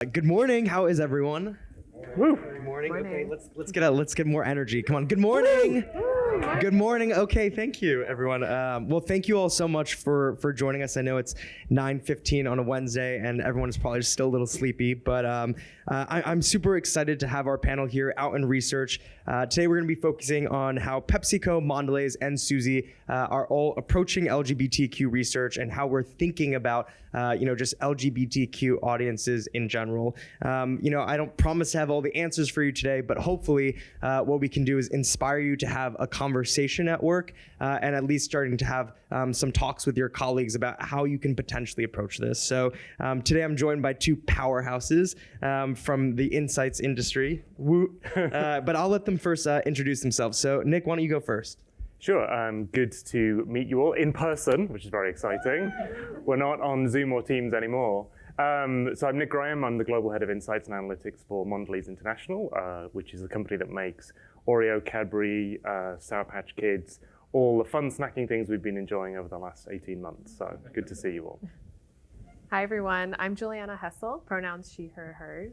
Good morning. How is everyone? Woo. Good morning. Okay, let's get more energy. Come on. Good morning. Good morning. Okay, thank you, everyone. Well, thank you all so much for joining us. I know it's 9:15 on a Wednesday, and everyone is probably still a little sleepy, but I'm super excited to have our panel here out in research. Today, we're going to be focusing on how PepsiCo, Mondelez, and Suzy are all approaching LGBTQ research and how we're thinking about just LGBTQ audiences in general. I don't promise to have all the answers for you today, but hopefully what we can do is inspire you to have a conversation at work and at least starting to have some talks with your colleagues about how you can potentially approach this. So today I'm joined by two powerhouses from the insights industry. But I'll let them first introduce themselves. So Nick, why don't you go first? Sure, good to meet you all in person, which is very exciting. We're not on Zoom or Teams anymore. So I'm Nick Graham. I'm the Global Head of Insights and Analytics for Mondelez International, which is the company that makes Oreo, Cadbury, Sour Patch Kids, all the fun snacking things we've been enjoying over the last 18 months. So good to see you all. Hi, everyone. I'm Juliana Hessel, pronouns she, her, hers.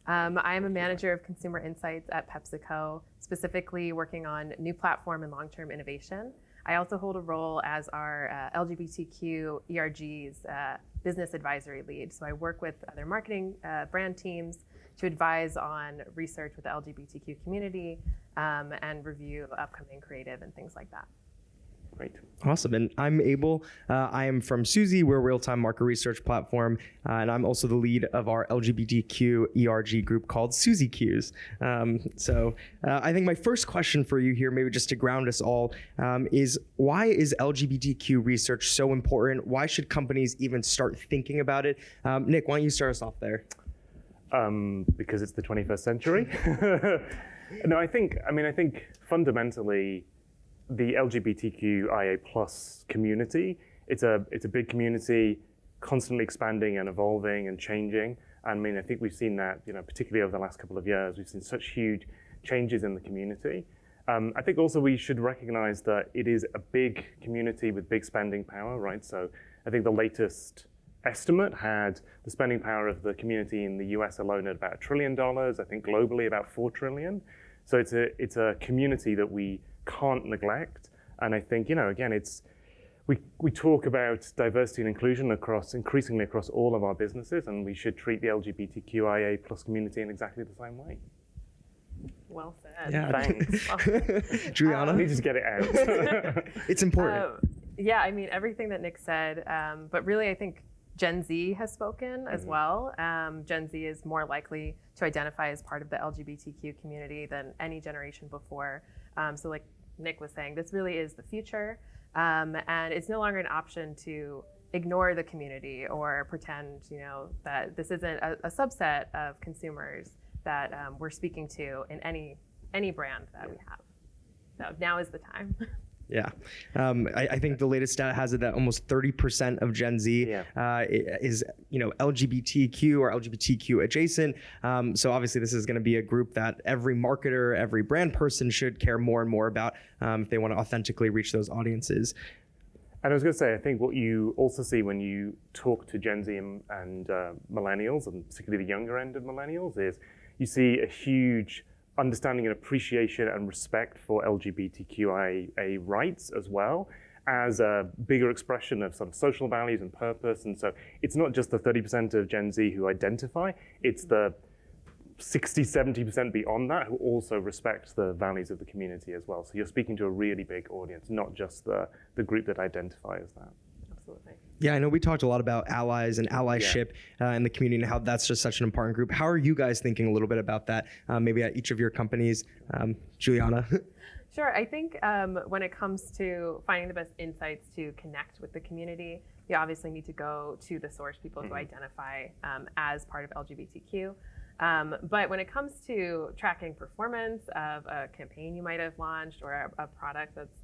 I am a manager of consumer insights at PepsiCo, specifically working on new platform and long-term innovation. I also hold a role as our LGBTQ ERG's business advisory lead. So I work with other marketing brand teams to advise on research with the LGBTQ community and review upcoming creative and things like that. Great. Awesome. And I'm Abel. I am from Suzy. We're a real-time market research platform. And I'm also the lead of our LGBTQ ERG group called Suzy Qs. I think my first question for you here, maybe just to ground us all, is why is LGBTQ research so important? Why should companies even start thinking about it? Nick, why don't you start us off there? Because it's the 21st century. No, I think fundamentally, the LGBTQIA+ community, it's a big community, constantly expanding and evolving and changing. I think we've seen that, particularly over the last couple of years, we've seen such huge changes in the community. I think also we should recognize that it is a big community with big spending power, right? So I think the latest estimate had the spending power of the community in the US alone at about $1 trillion, I think globally about $4 trillion. So it's a community that we can't neglect. And I think, again, we talk about diversity and inclusion increasingly across all of our businesses, and we should treat the LGBTQIA+ community in exactly the same way. Well said. Yeah. Thanks. Juliana? Let me just get it out. It's important. Everything that Nick said, but really I think Gen Z has spoken as well. Gen Z is more likely to identify as part of the LGBTQ community than any generation before. So like Nick was saying, this really is the future. And it's no longer an option to ignore the community or pretend, that this isn't a subset of consumers that we're speaking to in any brand that we have. So now is the time. Yeah. I think the latest stat has it that almost 30% of Gen Z is, LGBTQ or LGBTQ adjacent. So obviously this is going to be a group that every marketer, every brand person should care more and more about if they want to authentically reach those audiences. And I was going to say, I think what you also see when you talk to Gen Z and millennials, and particularly the younger end of millennials, is you see a huge understanding and appreciation and respect for LGBTQIA rights as well as a bigger expression of sort of social values and purpose. And so it's not just the 30% of Gen Z who identify, it's the 60, 70% beyond that who also respect the values of the community as well. So you're speaking to a really big audience, not just the group that identify as that. Absolutely. Yeah, I know we talked a lot about allies and allyship in the community and how that's just such an important group. How are you guys thinking a little bit about that, maybe at each of your companies? Juliana? Sure. I think when it comes to finding the best insights to connect with the community, you obviously need to go to the source, people who identify as part of LGBTQ. But when it comes to tracking performance of a campaign you might have launched or a product that's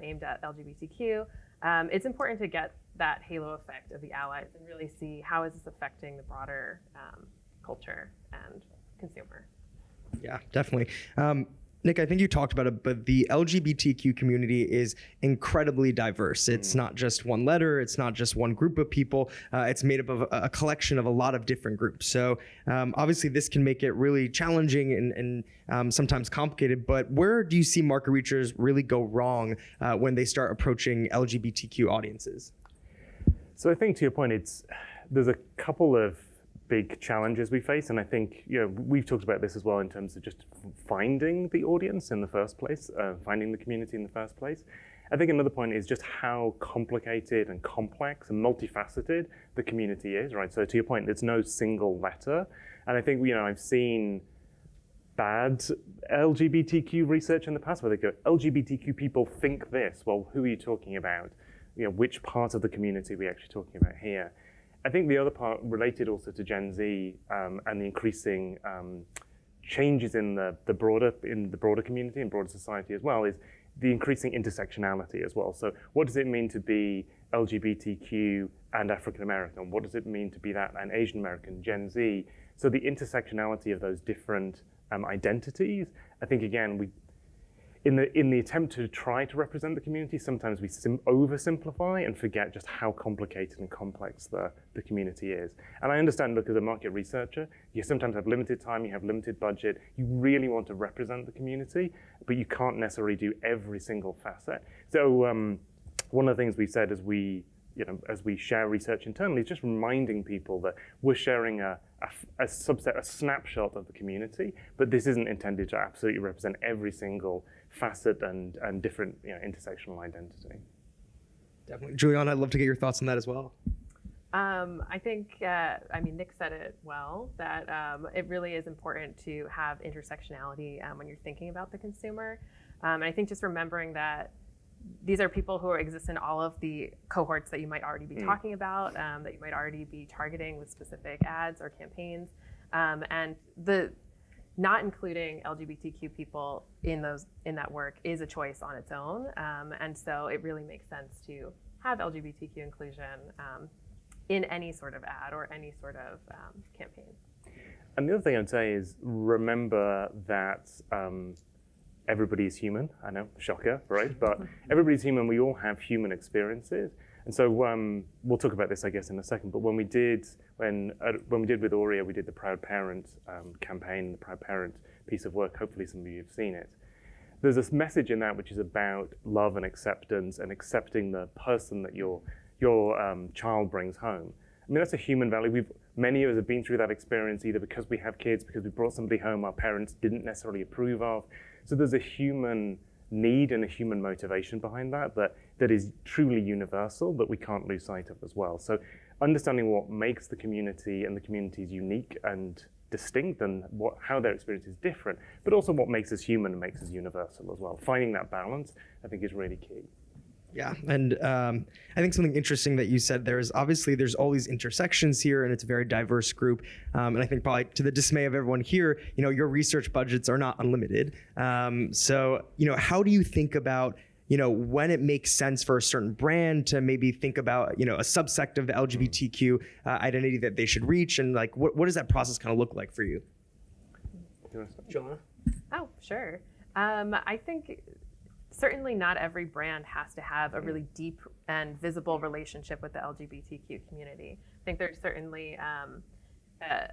aimed at LGBTQ, it's important to get that halo effect of the allies and really see how is this affecting the broader culture and consumer. Yeah, definitely. Nick, I think you talked about it, but the LGBTQ community is incredibly diverse. It's not just one letter. It's not just one group of people. It's made up of a collection of a lot of different groups. So obviously this can make it really challenging and sometimes complicated, but where do you see market researchers really go wrong when they start approaching LGBTQ audiences? So I think to your point, there's a couple of big challenges we face, and I think we've talked about this as well in terms of just finding the audience in the first place, finding the community in the first place. I think another point is just how complicated and complex and multifaceted the community is, right? So to your point, there's no single letter, and I think I've seen bad LGBTQ research in the past where they go, LGBTQ people think this. Well, who are you talking about? Which part of the community are we actually talking about here? I think the other part related also to Gen Z and the increasing changes in the broader community and broader society as well is the increasing intersectionality as well. So what does it mean to be LGBTQ and African American? What does it mean to be that and Asian American, Gen Z? So the intersectionality of those different identities, I think again, in the attempt to try to represent the community, sometimes we oversimplify and forget just how complicated and complex the community is. And I understand, look, as a market researcher, you sometimes have limited time, you have limited budget, you really want to represent the community, but you can't necessarily do every single facet. So one of the things we said as we share research internally is just reminding people that we're sharing a subset, a snapshot of the community, but this isn't intended to absolutely represent every single facet and different intersectional identity. Definitely. Juliana, I'd love to get your thoughts on that as well. I think, Nick said it well, that it really is important to have intersectionality when you're thinking about the consumer. And I think just remembering that these are people who exist in all of the cohorts that you might already be talking about, that you might already be targeting with specific ads or campaigns. And the not including LGBTQ people in that work is a choice on its own. And so it really makes sense to have LGBTQ inclusion in any sort of ad or any sort of campaign. And the other thing I'd say is remember that everybody's human. I know, shocker, right? But everybody's human. We all have human experiences. And so we'll talk about this, I guess, in a second. But when we did with Aurea, we did the Proud Parent campaign, the Proud Parent piece of work. Hopefully some of you have seen it. There's this message in that which is about love and acceptance and accepting the person that your child brings home. I mean, that's a human value. Many of us have been through that experience either because we have kids, because we brought somebody home our parents didn't necessarily approve of. So there's a human need and a human motivation behind that is truly universal that we can't lose sight of as well. So understanding what makes the community and the communities unique and distinct and how their experience is different, but also what makes us human and makes us universal as well. Finding that balance, I think, is really key. Yeah, and I think something interesting that you said there is obviously there's all these intersections here, and it's a very diverse group. And I think probably to the dismay of everyone here, your research budgets are not unlimited. So how do you think about when it makes sense for a certain brand to maybe think about a subsect of the LGBTQ identity that they should reach, and like what does that process kind of look like for you? Joanna? Oh, sure. I think certainly not every brand has to have a really deep and visible relationship with the LGBTQ community. I think there's certainly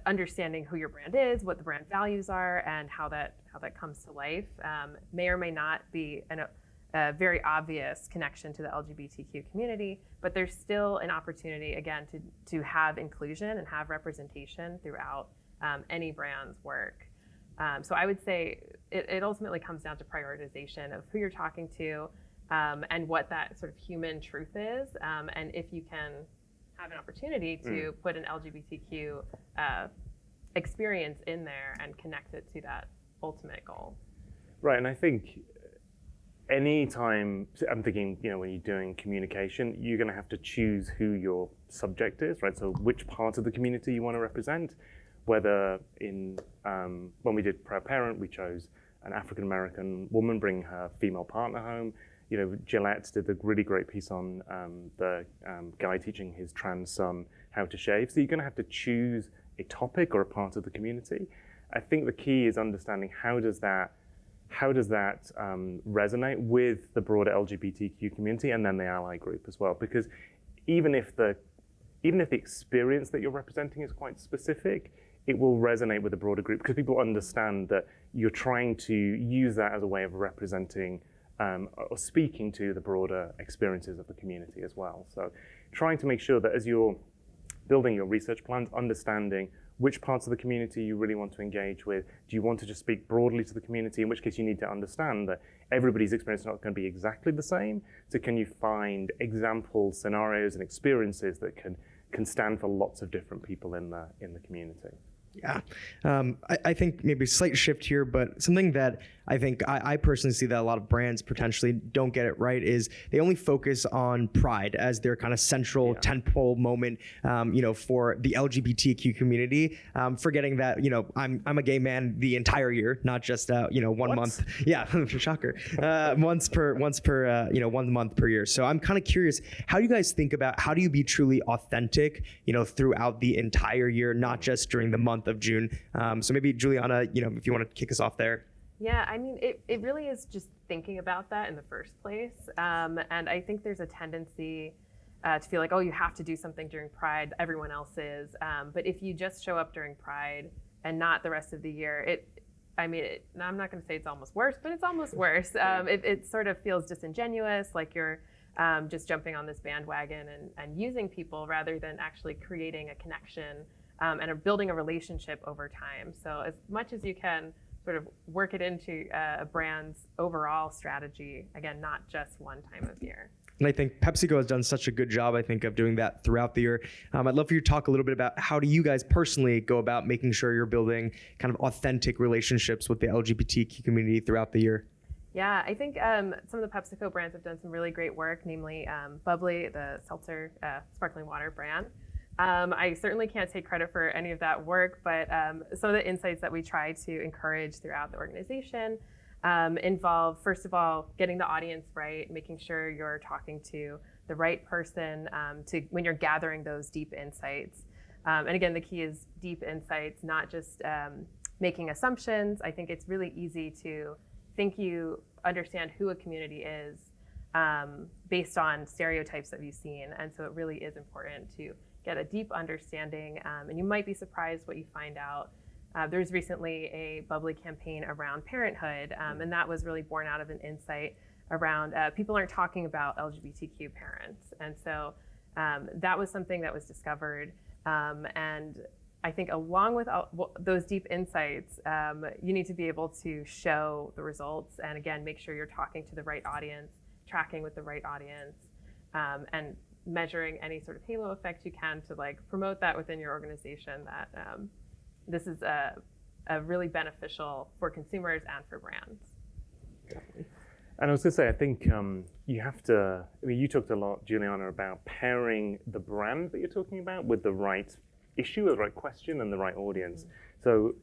understanding who your brand is, what the brand values are, and how that comes to life may or may not be a very obvious connection to the LGBTQ community, but there's still an opportunity, again, to have inclusion and have representation throughout any brand's work. So I would say it ultimately comes down to prioritization of who you're talking to and what that sort of human truth is. And if you can have an opportunity to put an LGBTQ experience in there and connect it to that ultimate goal. Right, and I think anytime, I'm thinking, when you're doing communication, you're going to have to choose who your subject is, right? So which part of the community you want to represent. Whether when we did Proud Parent, we chose an African American woman bringing her female partner home. Gillette did a really great piece on the guy teaching his trans son how to shave. So you're going to have to choose a topic or a part of the community. I think the key is understanding how does that how does that resonate with the broader LGBTQ community and then the ally group as well? Because even if the experience that you're representing is quite specific, it will resonate with the broader group because people understand that you're trying to use that as a way of representing or speaking to the broader experiences of the community as well. So trying to make sure that as you're building your research plans, understanding which parts of the community you really want to engage with. Do you want to just speak broadly to the community, in which case you need to understand that everybody's experience is not going to be exactly the same. So can you find examples, scenarios, and experiences that can stand for lots of different people in the community? Yeah, I think maybe a slight shift here, but something that I think I personally see that a lot of brands potentially don't get it right is they only focus on Pride as their kind of central tentpole moment, for the LGBTQ community, forgetting that, I'm a gay man the entire year, not just, 1 month. Yeah, shocker. Once per 1 month per year. So I'm kind of curious, how do you guys think about, how do you be truly authentic, throughout the entire year, not just during the month of June? So maybe Juliana, if you want to kick us off there. Yeah, I mean, it really is just thinking about that in the first place. And I think there's a tendency to feel like, oh, you have to do something during Pride, everyone else is. But if you just show up during Pride and not the rest of the year, I'm not going to say it's almost worse, but it's almost worse. It sort of feels disingenuous, like you're just jumping on this bandwagon and using people rather than actually creating a connection and building a relationship over time. So as much as you can, sort of work it into a brand's overall strategy, again, not just one time of year. And I think PepsiCo has done such a good job, I think, of doing that throughout the year. I'd love for you to talk a little bit about how do you guys personally go about making sure you're building kind of authentic relationships with the LGBTQ community throughout the year? Yeah, I think some of the PepsiCo brands have done some really great work, namely Bubbly, the seltzer sparkling water brand. I certainly can't take credit for any of that work, but some of the insights that we try to encourage throughout the organization involve, first of all, getting the audience right, making sure you're talking to the right person when you're gathering those deep insights. And again, the key is deep insights, not just making assumptions. I think it's really easy to think you understand who a community is based on stereotypes that you've seen. And so it really is important to get a deep understanding, and you might be surprised what you find out. There's recently a Bubbly campaign around parenthood, and that was really born out of an insight around people aren't talking about LGBTQ parents. And so that was something that was discovered. And I think along with those deep insights, you need to be able to show the results and, again, make sure you're talking to the right audience, tracking with the right audience, and measuring any sort of halo effect you can to promote that within your organization, that this is a really beneficial for consumers and for brands. And I was going to say, I think you have to, you talked a lot, Juliana, about pairing the brand that you're talking about with the right issue, the right question, and the right audience. So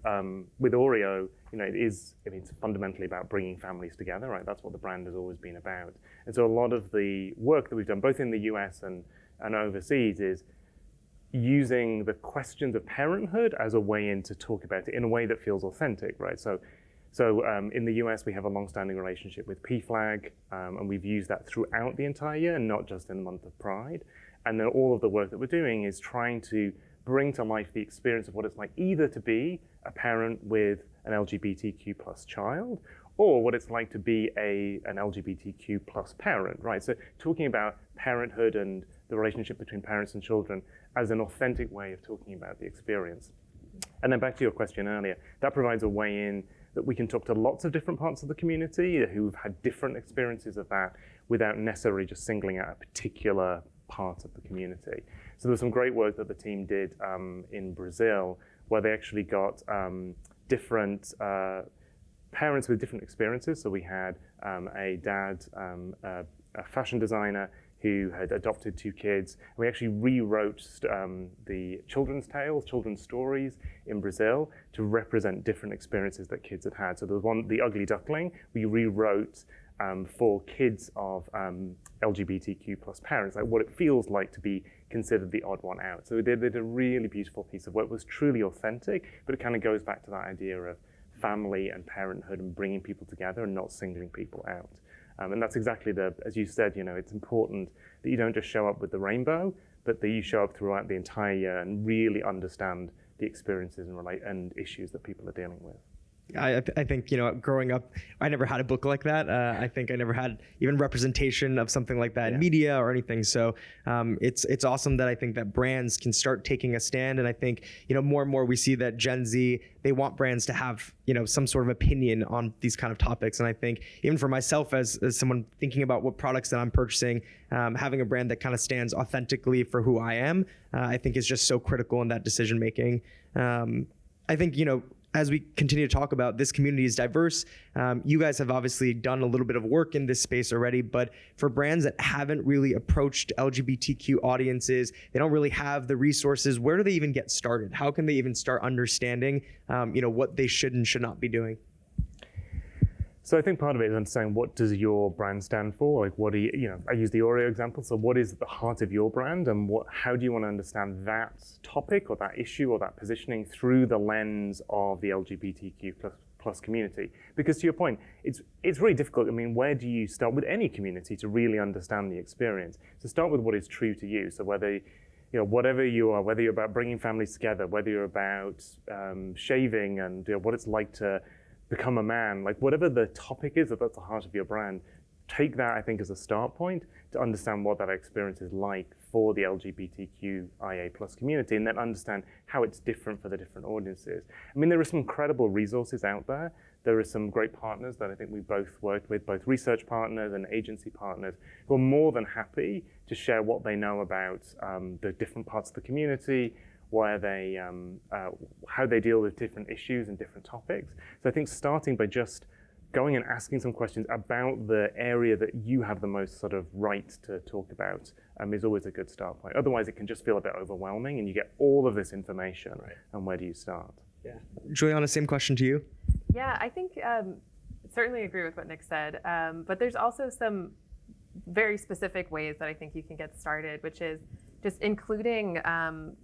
with Oreo, it's fundamentally about bringing families together, right? That's what the brand has always been about. And so a lot of the work that we've done, both in the US and overseas, is using the questions of parenthood as a way in to talk about it in a way that feels authentic, right? So in the US, we have a long-standing relationship with PFLAG, and we've used that throughout the entire year, and not just in the month of Pride. And then all of the work that we're doing is trying to bring to life the experience of what it's like either to be a parent with an LGBTQ plus child, or what it's like to be an LGBTQ plus parent, right? So talking about parenthood and the relationship between parents and children as an authentic way of talking about the experience. And then back to your question earlier, that provides a way in that we can talk to lots of different parts of the community who've had different experiences of that without necessarily just singling out a particular part of the community. So there's some great work that the team did in Brazil, where they actually got different parents with different experiences. So we had a dad, a fashion designer who had adopted 2 kids. And we actually rewrote the children's tales, children's stories in Brazil to represent different experiences that kids had had. So there was one, The Ugly Duckling, we rewrote for kids of LGBTQ plus parents, like what it feels like to be considered the odd one out. So they did a really beautiful piece of work. It was truly authentic, but it kind of goes back to that idea of family and parenthood and bringing people together and not singling people out. And that's exactly as you said, it's important that you don't just show up with the rainbow, but that you show up throughout the entire year and really understand the experiences and issues that people are dealing with. I think, growing up, I never had a book like that. I think I never had even representation of something like that in media or anything. So it's awesome that I think that brands can start taking a stand. And I think, more and more we see that Gen Z, they want brands to have, some sort of opinion on these kind of topics. And I think even for myself as someone thinking about what products that I'm purchasing, having a brand that kind of stands authentically for who I am, I think is just so critical in that decision making. I think, as we continue to talk about, this community is diverse. You guys have obviously done a little bit of work in this space already, but for brands that haven't really approached LGBTQ audiences, they don't really have the resources. Where do they even get started? How can they even start understanding, what they should and should not be doing? So I think part of it is understanding, what does your brand stand for? Like, what do you, I use the Oreo example. So what is the heart of your brand, and how do you want to understand that topic or that issue or that positioning through the lens of the LGBTQ plus community? Because to your point, it's really difficult. I mean, where do you start with any community to really understand the experience? So start with what is true to you. So whether whatever you are, whether you're about bringing families together, whether you're about shaving and what it's like to become a man, like whatever the topic is that's the heart of your brand, take that, I think, as a start point to understand what that experience is like for the LGBTQIA plus community, and then understand how it's different for the different audiences. I mean, there are some incredible resources out there. There are some great partners that I think we both worked with, both research partners and agency partners, who are more than happy to share what they know about the different parts of the community, where they, how they deal with different issues and different topics. So I think starting by just going and asking some questions about the area that you have the most sort of right to talk about is always a good start point. Otherwise, it can just feel a bit overwhelming, and you get all of this information, and where do you start? Yeah. Juliana, same question to you. Yeah, I think certainly agree with what Nick said, but there's also some very specific ways that I think you can get started, which is just including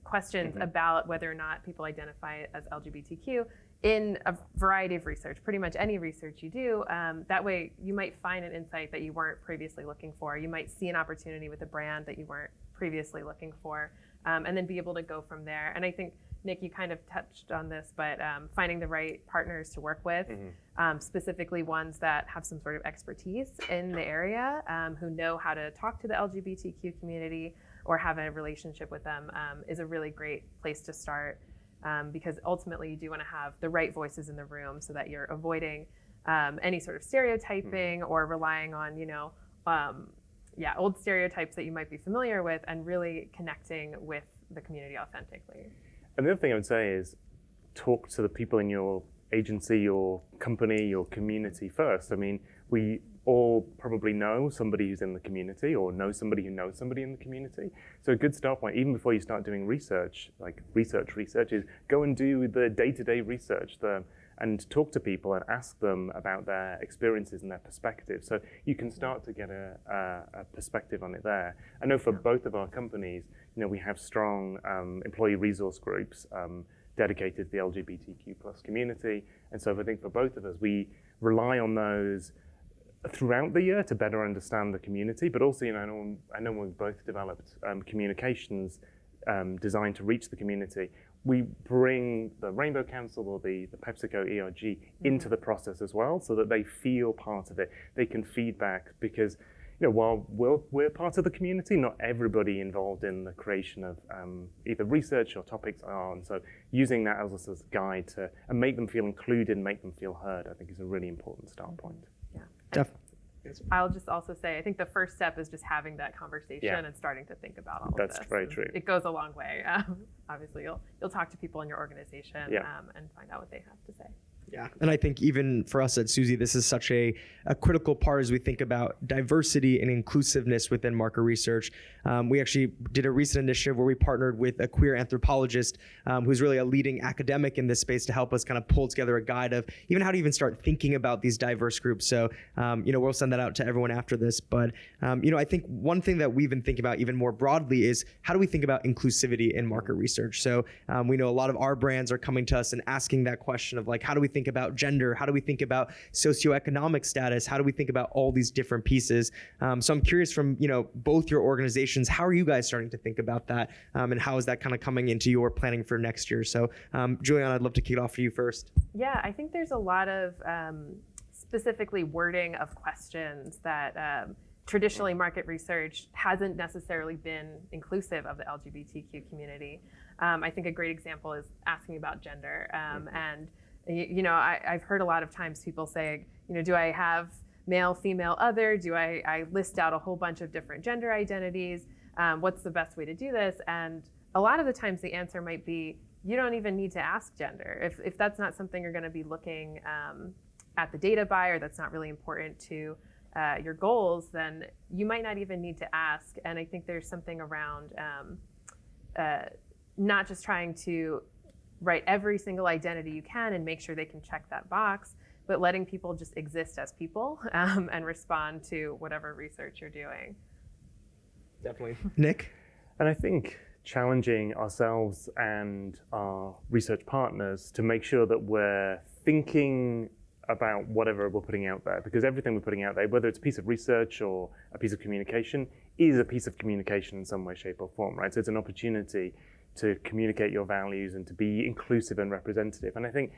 questions about whether or not people identify as LGBTQ in a variety of research, pretty much any research you do. That way you might find an insight that you weren't previously looking for. You might see an opportunity with a brand that you weren't previously looking for, and then be able to go from there. And I think, Nick, you kind of touched on this, but finding the right partners to work with, specifically ones that have some sort of expertise in the area, who know how to talk to the LGBTQ community or have a relationship with them, is a really great place to start, because ultimately you do want to have the right voices in the room so that you're avoiding any sort of stereotyping or relying on, old stereotypes that you might be familiar with, and really connecting with the community authentically. And the other thing I would say is talk to the people in your agency, your company, your community first. I mean, we all probably know somebody who's in the community, or know somebody who knows somebody in the community. So a good start point, even before you start doing research, like research is go and do the day-to-day research and talk to people and ask them about their experiences and their perspectives. So you can start to get a perspective on it there. I know for both of our companies, we have strong employee resource groups dedicated to the LGBTQ plus community. And so I think for both of us, we rely on those throughout the year to better understand the community, but also, I know we've both developed communications designed to reach the community. We bring the Rainbow Council or the PepsiCo ERG into the process as well, so that they feel part of it. They can feedback, because while we're part of the community, not everybody involved in the creation of either research or topics are. And so using that as a guide and make them feel included, make them feel heard, I think is a really important start point. Yeah. I'll just also say, I think the first step is just having that conversation and starting to think about all of this. That's very true. It goes a long way. Obviously, you'll talk to people in your organization and find out what they have to say. Yeah, and I think even for us at Suzy, this is such a critical part as we think about diversity and inclusiveness within market research. We actually did a recent initiative where we partnered with a queer anthropologist who's really a leading academic in this space to help us kind of pull together a guide of even how to even start thinking about these diverse groups. So, we'll send that out to everyone after this. But, I think one thing that we've been thinking about even more broadly is how do we think about inclusivity in market research? So we know a lot of our brands are coming to us and asking that question of like, how do we think about gender? How do we think about socioeconomic status? How do we think about all these different pieces? So I'm curious from, both your organizations, how are you guys starting to think about that? And how is that kind of coming into your planning for next year? So Juliana, I'd love to kick it off for you first. Yeah, I think there's a lot of specifically wording of questions that traditionally market research hasn't necessarily been inclusive of the LGBTQ community. I think a great example is asking about gender. And, I've heard a lot of times people say, do I have male, female, other? Do I list out a whole bunch of different gender identities? What's the best way to do this? And a lot of the times the answer might be, you don't even need to ask gender. If that's not something you're going to be looking at the data by, or that's not really important to your goals, then you might not even need to ask. And I think there's something around not just trying to write every single identity you can and make sure they can check that box, but letting people just exist as people and respond to whatever research you're doing. Definitely. Nick? And I think challenging ourselves and our research partners to make sure that we're thinking about whatever we're putting out there, because everything we're putting out there, whether it's a piece of research or a piece of communication, is a piece of communication in some way, shape, or form, right? So it's an opportunity to communicate your values and to be inclusive and representative. And I think,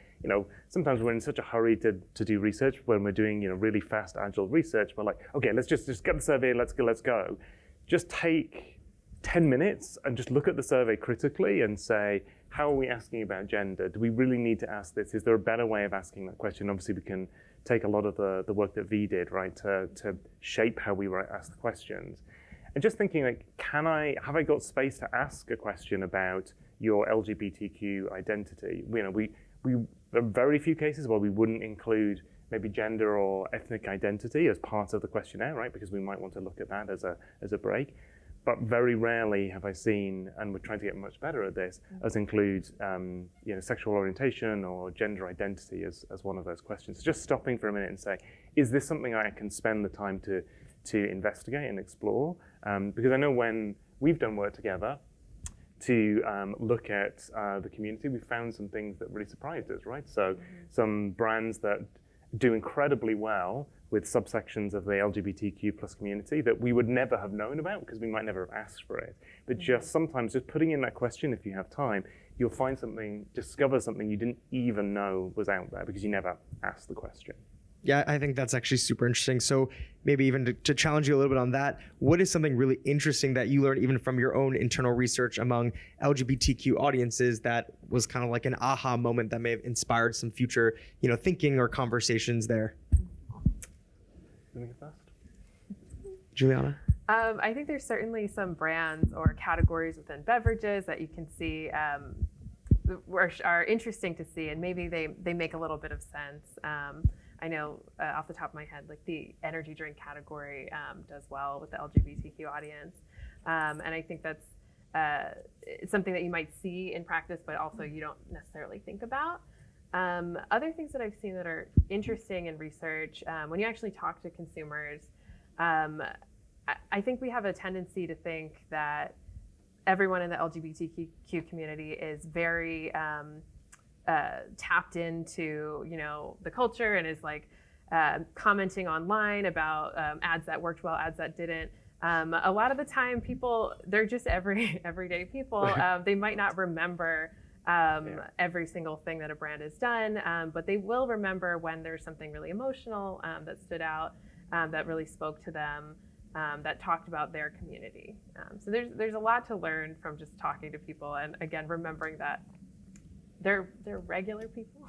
sometimes we're in such a hurry to do research. When we're doing, really fast, agile research, we're like, okay, let's just get the survey, let's go. Just take 10 minutes and just look at the survey critically and say, how are we asking about gender? Do we really need to ask this? Is there a better way of asking that question? Obviously, we can take a lot of the work that V did, right, to shape how we ask the questions. And just thinking, like, have I got space to ask a question about your LGBTQ identity? We there are very few cases where we wouldn't include maybe gender or ethnic identity as part of the questionnaire, right? Because we might want to look at that as a break. But very rarely have I seen, and we're trying to get much better at this, as include sexual orientation or gender identity as one of those questions. So just stopping for a minute and say, is this something I can spend the time to investigate and explore? Because I know when we've done work together to look at the community, we found some things that really surprised us, right? So some brands that do incredibly well with subsections of the LGBTQ plus community that we would never have known about because we might never have asked for it. But just sometimes just putting in that question, if you have time, you'll find something, discover something you didn't even know was out there because you never asked the question. Yeah, I think that's actually super interesting. So maybe even to challenge you a little bit on that, what is something really interesting that you learned even from your own internal research among LGBTQ audiences that was kind of like an aha moment that may have inspired some future, thinking or conversations there? You want to go first? Juliana? I think there's certainly some brands or categories within beverages that you can see are interesting to see, and maybe they make a little bit of sense. I know off the top of my head, like the energy drink category does well with the LGBTQ audience. And I think that's it's something that you might see in practice, but also you don't necessarily think about. Other things that I've seen that are interesting in research, when you actually talk to consumers, I think we have a tendency to think that everyone in the LGBTQ community is very tapped into, the culture and is like commenting online about ads that worked well, ads that didn't. A lot of the time they're just everyday people. They might not remember every single thing that a brand has done, but they will remember when there's something really emotional that stood out, that really spoke to them, that talked about their community. So there's a lot to learn from just talking to people, and again, remembering that they're regular people.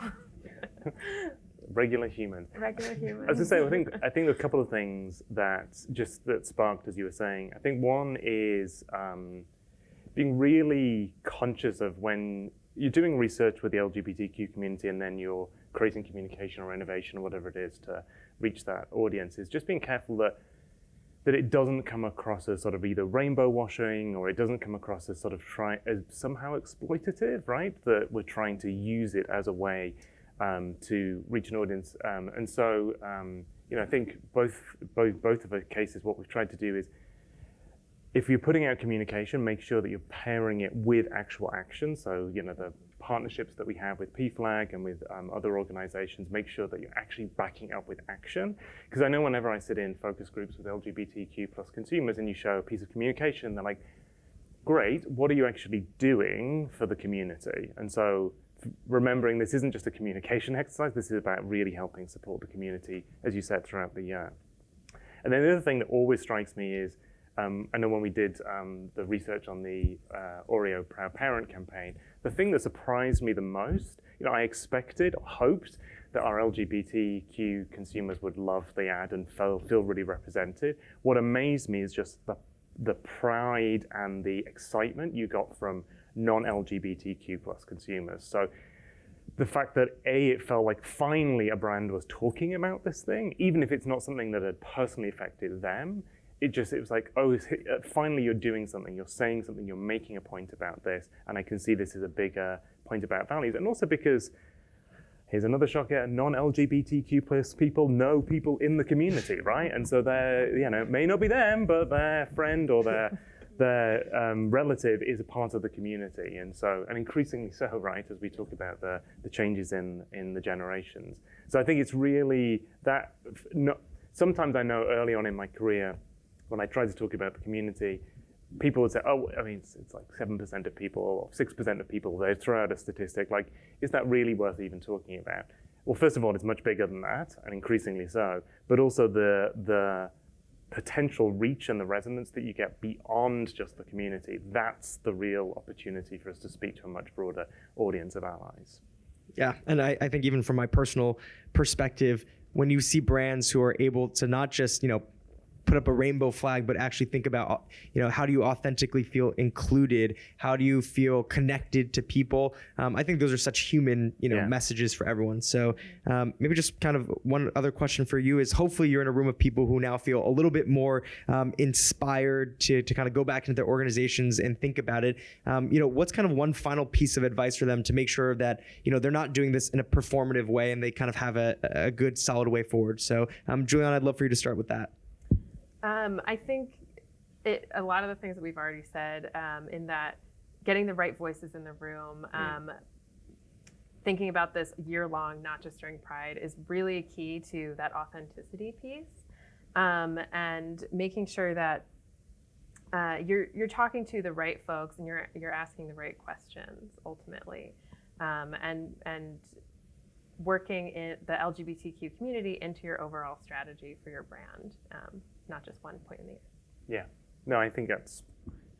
Regular humans. Regular humans. I was going to say, I think a couple of things that sparked as you were saying. I think one is being really conscious of when you're doing research with the LGBTQ community and then you're creating communication or innovation or whatever it is to reach that audience, is just being careful that it doesn't come across as sort of either rainbow washing or it doesn't come across as sort of as somehow exploitative, right? That we're trying to use it as a way to reach an audience. And so, I think both of the cases, what we've tried to do is, if you're putting out communication, make sure that you're pairing it with actual action. So, the partnerships that we have with PFLAG and with other organizations, make sure that you're actually backing up with action. Because I know whenever I sit in focus groups with LGBTQ plus consumers and you show a piece of communication, they're like, great, what are you actually doing for the community? And so remembering this isn't just a communication exercise, this is about really helping support the community, as you said, throughout the year. And then the other thing that always strikes me is, I know when we did the research on the Oreo Proud Parent campaign, the thing that surprised me the most, I expected or hoped that our LGBTQ consumers would love the ad and feel really represented. What amazed me is just the pride and the excitement you got from non-LGBTQ plus consumers. So the fact that it felt like finally a brand was talking about this thing, even if it's not something that had personally affected them, it was like, oh, finally you're doing something, you're saying something, you're making a point about this, and I can see this as a bigger point about values. And also because, here's another shocker, non-LGBTQ plus people know people in the community, right? And so they're, it may not be them, but their friend or their relative is a part of the community, and increasingly so, right, as we talk about the changes in the generations. So I think it's really that. Sometimes I know early on in my career, when I tried to talk about the community, people would say, oh, I mean, it's like 7% of people or 6% of people. They throw out a statistic like, is that really worth even talking about? Well, first of all, it's much bigger than that, and increasingly so, but also the potential reach and the resonance that you get beyond just the community, that's the real opportunity for us to speak to a much broader audience of allies. Yeah, and I think even from my personal perspective, when you see brands who are able to not just, put up a rainbow flag, but actually think about, how do you authentically feel included? How do you feel connected to people? I think those are such human, messages for everyone. So maybe just kind of one other question for you is, hopefully you're in a room of people who now feel a little bit more inspired to kind of go back into their organizations and think about it. What's kind of one final piece of advice for them to make sure that, they're not doing this in a performative way and they kind of have a good, solid way forward? So Julian, I'd love for you to start with that. I think a lot of the things that we've already said, in that getting the right voices in the room, thinking about this year long, not just during Pride, is really key to that authenticity piece, and making sure that you're talking to the right folks and you're asking the right questions ultimately, and working in the LGBTQ community into your overall strategy for your brand. Not just one point in the year. Yeah, no, I think that's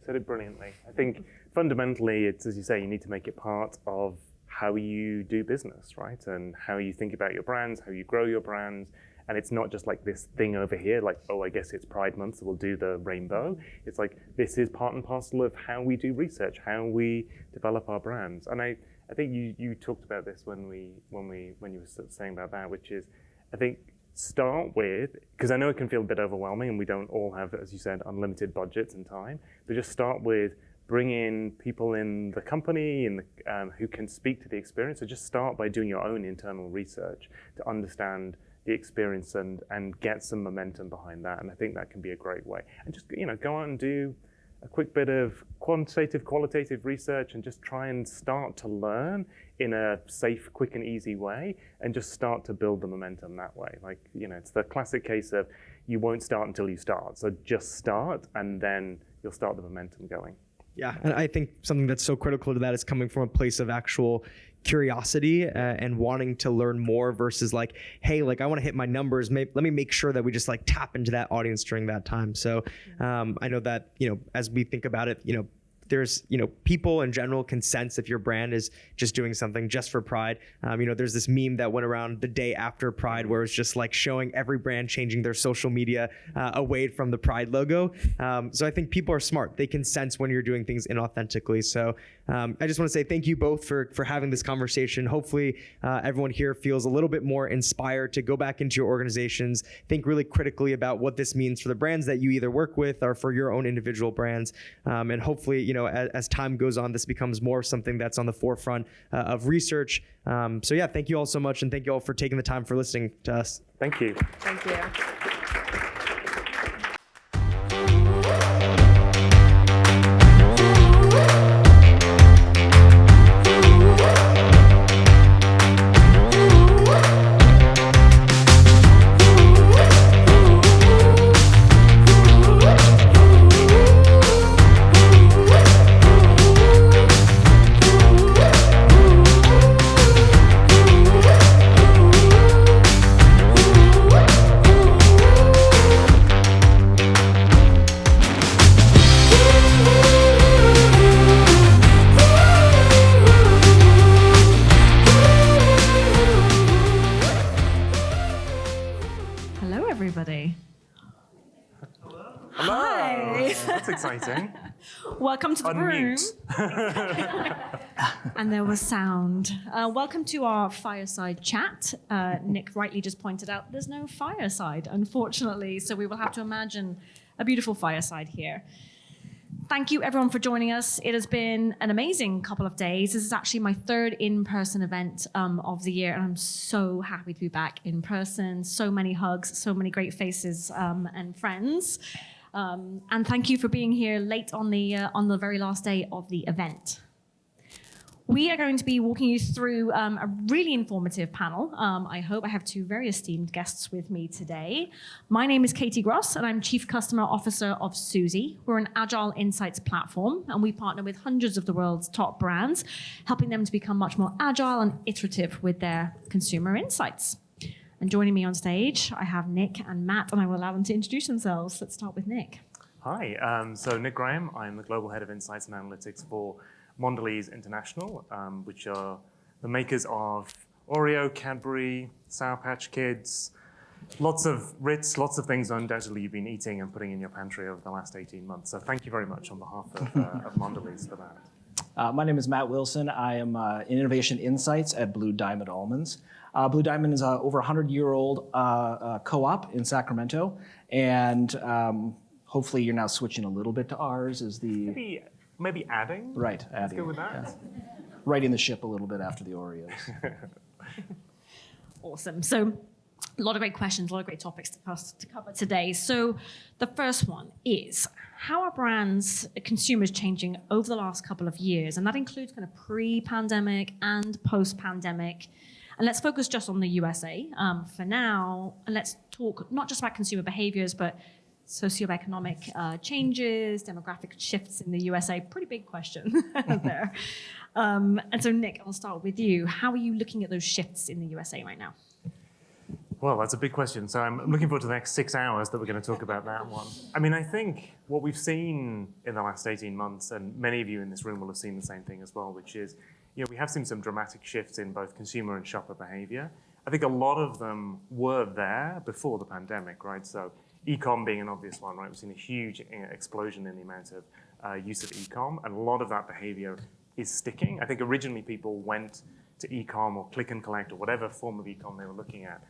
said it brilliantly. I think fundamentally, it's, as you say, you need to make it part of how you do business, right? And how you think about your brands, how you grow your brands. And it's not just like this thing over here, like, oh, I guess it's Pride Month, so we'll do the rainbow. It's like, this is part and parcel of how we do research, how we develop our brands. And I think you talked about this when you were saying about that, which is, I think, start with, because I know it can feel a bit overwhelming and we don't all have, as you said, unlimited budgets and time, but just start with bringing people in the company and who can speak to the experience. So just start by doing your own internal research to understand the experience and get some momentum behind that. And I think that can be a great way. And just, go out and do a quick bit of qualitative research and just try and start to learn in a safe, quick and easy way, and just start to build the momentum that way. Like, it's the classic case of you won't start until you start. So just start and then you'll start the momentum going. Yeah, and I think something that's so critical to that is coming from a place of actual curiosity and wanting to learn more versus like, hey, like I want to hit my numbers. Let me make sure that we just like tap into that audience during that time. So I know that, as we think about it, there's, people in general can sense if your brand is just doing something just for Pride. There's this meme that went around the day after Pride where it's just like showing every brand changing their social media away from the Pride logo. So I think people are smart. They can sense when you're doing things inauthentically. So I just want to say thank you both for having this conversation. Hopefully everyone here feels a little bit more inspired to go back into your organizations, think really critically about what this means for the brands that you either work with or for your own individual brands. And hopefully, as time goes on, this becomes more something that's on the forefront of research. So yeah, thank you all so much. And thank you all for taking the time for listening to us. Thank you. Thank you. that's exciting. Welcome to the room. Unmute. And there was sound. Welcome to our fireside chat. Nick rightly just pointed out there's no fireside, unfortunately, so we will have to imagine a beautiful fireside here. Thank you, everyone, for joining us. It has been an amazing couple of days. This is actually my third in-person event of the year, and I'm so happy to be back in person. So many hugs, so many great faces and friends. And thank you for being here late on the very last day of the event. We are going to be walking you through a really informative panel. I hope I have two very esteemed guests with me today. My name is Katie Gross, and I'm Chief Customer Officer of Suzy. We're an agile insights platform, and we partner with hundreds of the world's top brands, helping them to become much more agile and iterative with their consumer insights. And joining me on stage, I have Nick and Matt, and I will allow them to introduce themselves. Let's start with Nick. Hi, so Nick Graham. I'm the Global Head of Insights and Analytics for Mondelez International, which are the makers of Oreo, Cadbury, Sour Patch Kids, lots of Ritz, lots of things undoubtedly you've been eating and putting in your pantry over the last 18 months. So thank you very much on behalf of Mondelez for that. My name is Matt Wilson. I am in Innovation Insights at Blue Diamond Almonds. Blue Diamond is an over 100-year-old co-op in Sacramento, and hopefully you're now switching a little bit to ours as the... Maybe adding? Right, adding. Let's go with that. Yeah. Righting the ship a little bit after the Oreos. Awesome. So a lot of great questions, a lot of great topics to cover today. So the first one is, how are brands, consumers changing over the last couple of years? And that includes kind of pre-pandemic and post-pandemic. And let's focus just on the USA for now. And let's talk not just about consumer behaviors, but socioeconomic changes, demographic shifts in the USA. Pretty big question there. And so, Nick, I'll start with you. How are you looking at those shifts in the USA right now? Well, that's a big question. So I'm looking forward to the next 6 hours that we're going to talk about that one. I mean, I think what we've seen in the last 18 months, and many of you in this room will have seen the same thing as well, which is, we have seen some dramatic shifts in both consumer and shopper behavior. I think a lot of them were there before the pandemic, right? So e-com being an obvious one, right? We've seen a huge explosion in the amount of use of e-com, and a lot of that behavior is sticking. I think originally people went to e-com or click and collect or whatever form of e-com they were looking at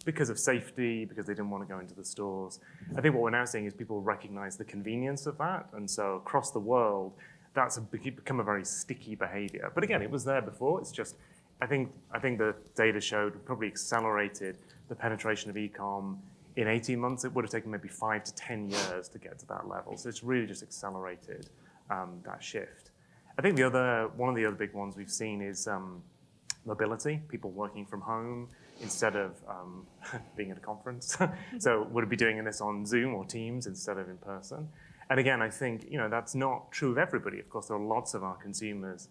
because of safety, because they didn't want to go into the stores. I think what we're now seeing is people recognize the convenience of that, and so across the world, that's become a very sticky behavior. But again, it was there before. It's just, I think the data showed probably accelerated the penetration of e-com. In 18 months, it would have taken maybe 5 to 10 years to get to that level. So it's really just accelerated that shift. I think one of the other big ones we've seen is mobility, people working from home instead of being at a conference. So would be doing this on Zoom or Teams instead of in person. And again, I think that's not true of everybody. Of course, there are lots of our consumers,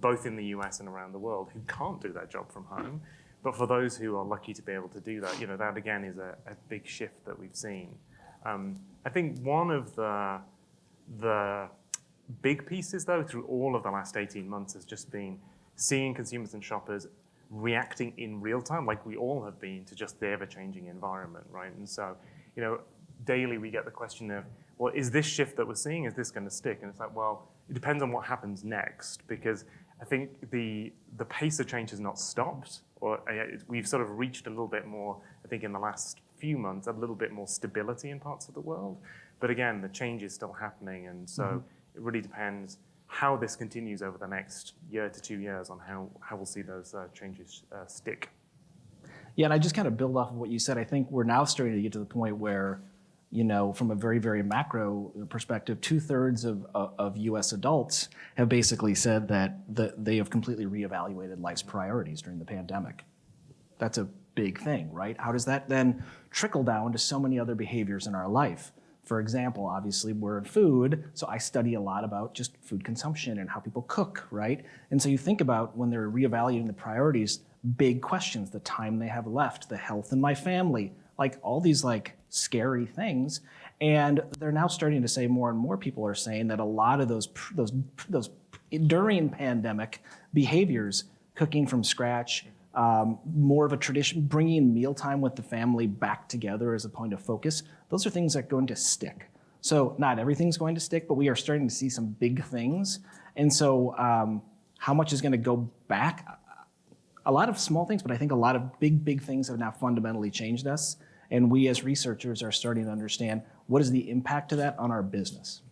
both in the US and around the world, who can't do that job from home. But for those who are lucky to be able to do that, that again is a big shift that we've seen. I think one of the big pieces, though, through all of the last 18 months has just been seeing consumers and shoppers reacting in real time, like we all have been, to just the ever-changing environment, right? And so, daily we get the question of, well, is this shift that we're seeing, is this going to stick? And it's like, well, it depends on what happens next, because I think the pace of change has not stopped, or we've sort of reached a little bit more, I think in the last few months, a little bit more stability in parts of the world. But again, the change is still happening, and so it really depends how this continues over the next year to 2 years on how we'll see those changes stick. Yeah, and I just kind of build off of what you said. I think we're now starting to get to the point where, from a very, very macro perspective, 2/3 of U.S. adults have basically said that they have completely reevaluated life's priorities during the pandemic. That's a big thing, right? How does that then trickle down to so many other behaviors in our life? For example, obviously we're in food, so I study a lot about just food consumption and how people cook, right? And so you think about when they're reevaluating the priorities, big questions, the time they have left, the health in my family, like all these scary things. And they're now starting to say, more and more people are saying that a lot of those during pandemic behaviors, cooking from scratch, more of a tradition, bringing mealtime with the family back together as a point of focus, those are things that are going to stick. So not everything's going to stick, but we are starting to see some big things. And so how much is going to go back? A lot of small things, but I think a lot of big things have now fundamentally changed us. And we as researchers are starting to understand what is the impact of that on our business.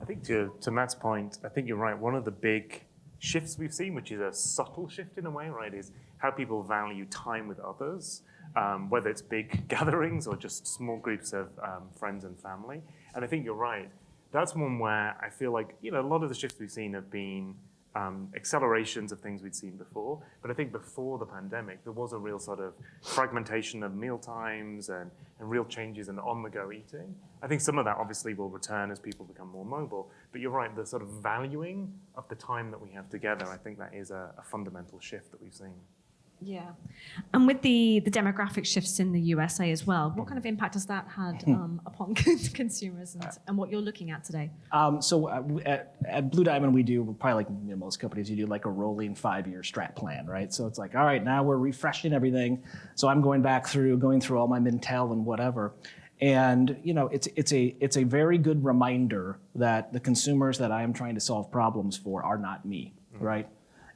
I think to Matt's point, I think you're right. One of the big shifts we've seen, which is a subtle shift in a way, right, is how people value time with others, whether it's big gatherings or just small groups of friends and family. And I think you're right. That's one where I feel like, a lot of the shifts we've seen have been accelerations of things we'd seen before. But I think before the pandemic, there was a real sort of fragmentation of meal times and real changes in on-the-go eating. I think some of that obviously will return as people become more mobile. But you're right, the sort of valuing of the time that we have together, I think that is a fundamental shift that we've seen. Yeah. And with the demographic shifts in the USA as well, what kind of impact has that had upon consumers and what you're looking at today? So at Blue Diamond, we do, probably like most companies, you do like a rolling 5-year strat plan, right? So it's like, all right, now we're refreshing everything. So I'm going through all my Mintel and whatever. And it's a very good reminder that the consumers that I am trying to solve problems for are not me, right?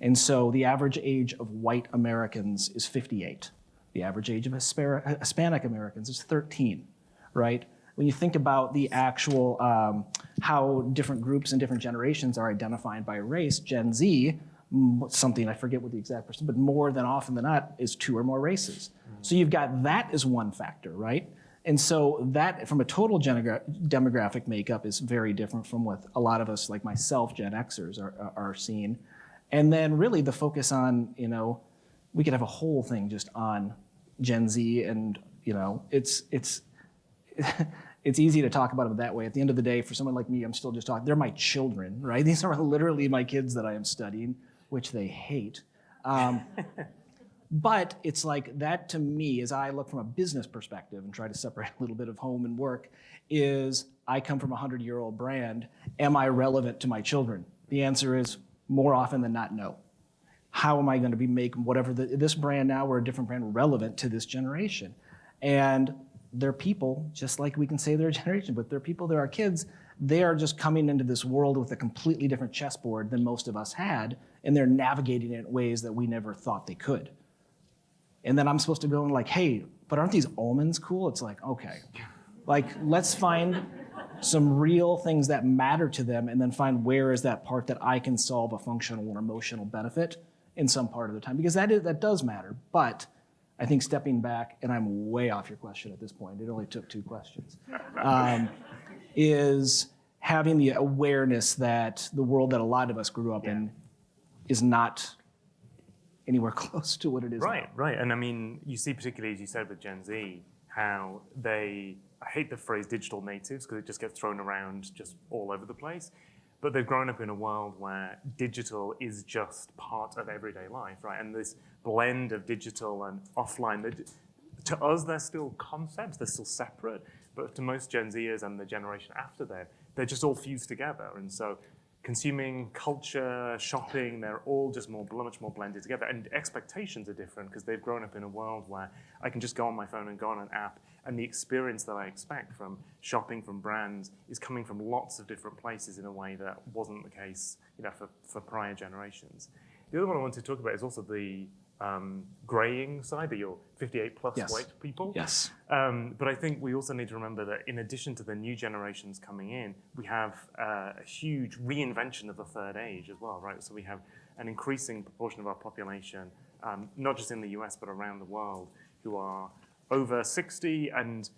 And so the average age of white Americans is 58. The average age of Hispanic Americans is 13, right? When you think about the actual, how different groups and different generations are identified by race, Gen Z, something, I forget what the exact percent, but more than often than not, is 2 or more races. So you've got that as one factor, right? And so that, from a total demographic makeup, is very different from what a lot of us, like myself, Gen Xers, are seeing. And then really the focus on, we could have a whole thing just on Gen Z, and it's easy to talk about them that way. At the end of the day, for someone like me, I'm still just talking. They're my children, right? These are literally my kids that I am studying, which they hate. But it's like that to me, as I look from a business perspective and try to separate a little bit of home and work, is I come from a 100-year-old brand. Am I relevant to my children? The answer is more often than not, no. How am I going to be making whatever this brand now or a different brand relevant to this generation? And they're people, just like we can say they're a generation, but they're people, they're our kids. They are just coming into this world with a completely different chessboard than most of us had, and they're navigating it in ways that we never thought they could. And then I'm supposed to go and like, hey, but aren't these almonds cool? It's like, okay, like let's find some real things that matter to them and then find where is that part that I can solve a functional or emotional benefit in some part of the time, because that does matter. But I think stepping back, and I'm way off your question at this point, it only took 2 questions, is having the awareness that the world that a lot of us grew up in is not anywhere close to what it is now. Right. And I mean, you see particularly, as you said, with Gen Z, how I hate the phrase digital natives because it just gets thrown around just all over the place. But they've grown up in a world where digital is just part of everyday life, right? And this blend of digital and offline, to us, they're still concepts, they're still separate. But to most Gen Zers and the generation after them, they're just all fused together. And so consuming, culture, shopping, they're all just much more blended together. And expectations are different because they've grown up in a world where I can just go on my phone and go on an app, and the experience that I expect from shopping from brands is coming from lots of different places in a way that wasn't the case, for prior generations. The other one I want to talk about is also the graying side, that you're 58 plus white people. Yes. But I think we also need to remember that in addition to the new generations coming in, we have a huge reinvention of the third age as well, right? So we have an increasing proportion of our population, not just in the US, but around the world, who are over 60, and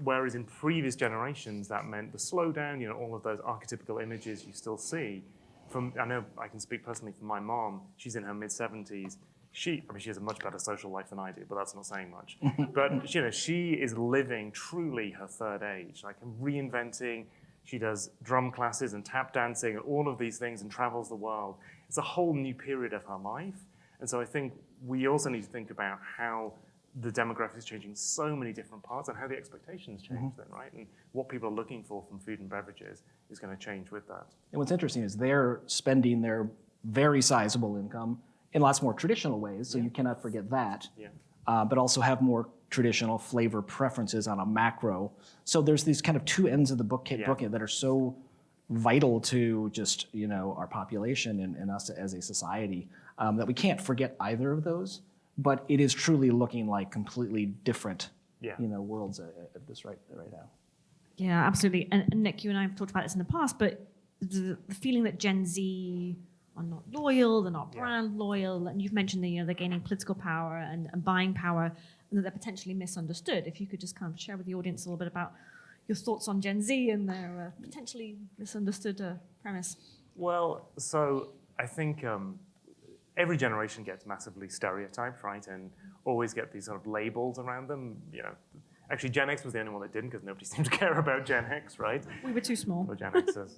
whereas in previous generations that meant the slowdown, all of those archetypical images you still see. I know I can speak personally for my mom. She's in her mid-70s. She has a much better social life than I do, but that's not saying much. But she is living truly her third age, like reinventing. She does drum classes and tap dancing and all of these things and travels the world. It's a whole new period of her life. And so I think we also need to think about how the demographic is changing so many different parts and how the expectations change then, right? And what people are looking for from food and beverages is going to change with that. And what's interesting is they're spending their very sizable income in lots more traditional ways, so you cannot forget that. Yeah. but also have more traditional flavor preferences on a macro. So there's these kind of two ends of the bucket that are so vital to just our population and us as a society that we can't forget either of those. But it is truly looking like completely different worlds at this right now. Yeah, absolutely. And Nick, you and I have talked about this in the past, but the feeling that Gen Z are not loyal, they're not brand loyal, and you've mentioned that they're gaining political power and buying power, and that they're potentially misunderstood. If you could just kind of share with the audience a little bit about your thoughts on Gen Z and their potentially misunderstood premise. Well, so I think every generation gets massively stereotyped, right? And always get these sort of labels around them. Actually, Gen X was the only one that didn't because nobody seemed to care about Gen X, right? We were too small. Or Gen Xers.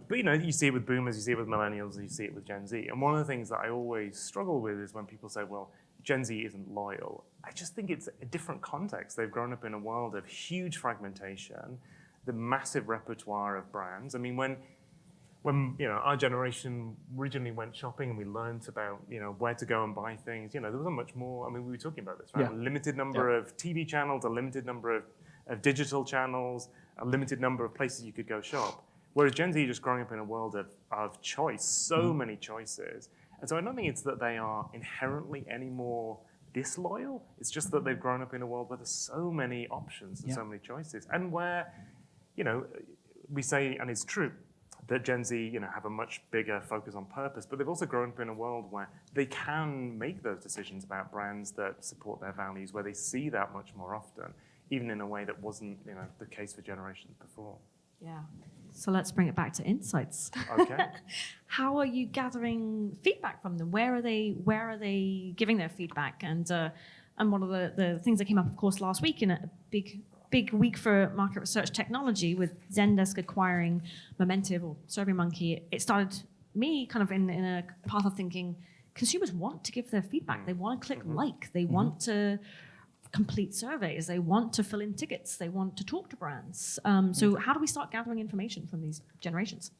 But you see it with boomers, you see it with millennials, and you see it with Gen Z. And one of the things that I always struggle with is when people say, well, Gen Z isn't loyal. I just think it's a different context. They've grown up in a world of huge fragmentation, the massive repertoire of brands. I mean, when our generation originally went shopping and we learned about where to go and buy things, there wasn't much more. I mean, we were talking about this, right? Yeah. A limited number of TV channels, a limited number of digital channels, a limited number of places you could go shop. Whereas Gen Z just growing up in a world of choice, so many choices. And so I don't think it's that they are inherently any more disloyal. It's just that they've grown up in a world where there's so many options and so many choices. And where, we say, and it's true, that Gen Z, have a much bigger focus on purpose, but they've also grown up in a world where they can make those decisions about brands that support their values, where they see that much more often, even in a way that wasn't, the case for generations before. Yeah. So let's bring it back to insights. Okay. How are you gathering feedback from them? Where are they giving their feedback? And one of the things that came up, of course, last week in a big week for market research technology with Zendesk acquiring Momentive or SurveyMonkey, it started me kind of in a path of thinking consumers want to give their feedback. They want to click like. They want to complete surveys. They want to fill in tickets. They want to talk to brands. So how do we start gathering information from these generations?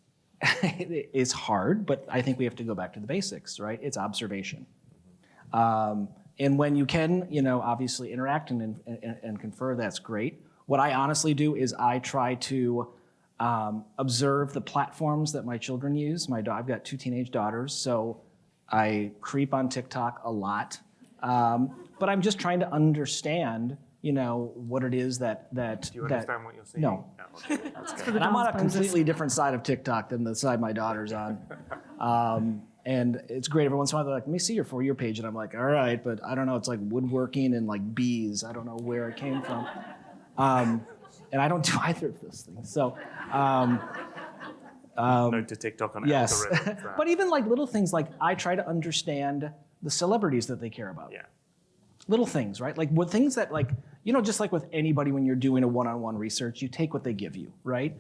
It's hard, but I think we have to go back to the basics, right? It's observation. And when you can, obviously interact and confer, that's great. What I honestly do is I try to observe the platforms that my children use. I've got 2 teenage daughters, so I creep on TikTok a lot. But I'm just trying to understand, what it is that. Do you understand what you're seeing? No. Okay, that's good. And I'm on a completely different side of TikTok than the side my daughter's on. And it's great. Every once in a while, they're like, let me see your For You page. And I'm like, all right, but I don't know. It's like woodworking and like bees. I don't know where it came from. And I don't do either of those things. So, Note to TikTok on yes. algorithms. But even like little things, like I try to understand the celebrities that they care about. Yeah. Little things, right? Like what things that just like with anybody when you're doing a one-on-one research, you take what they give you, right?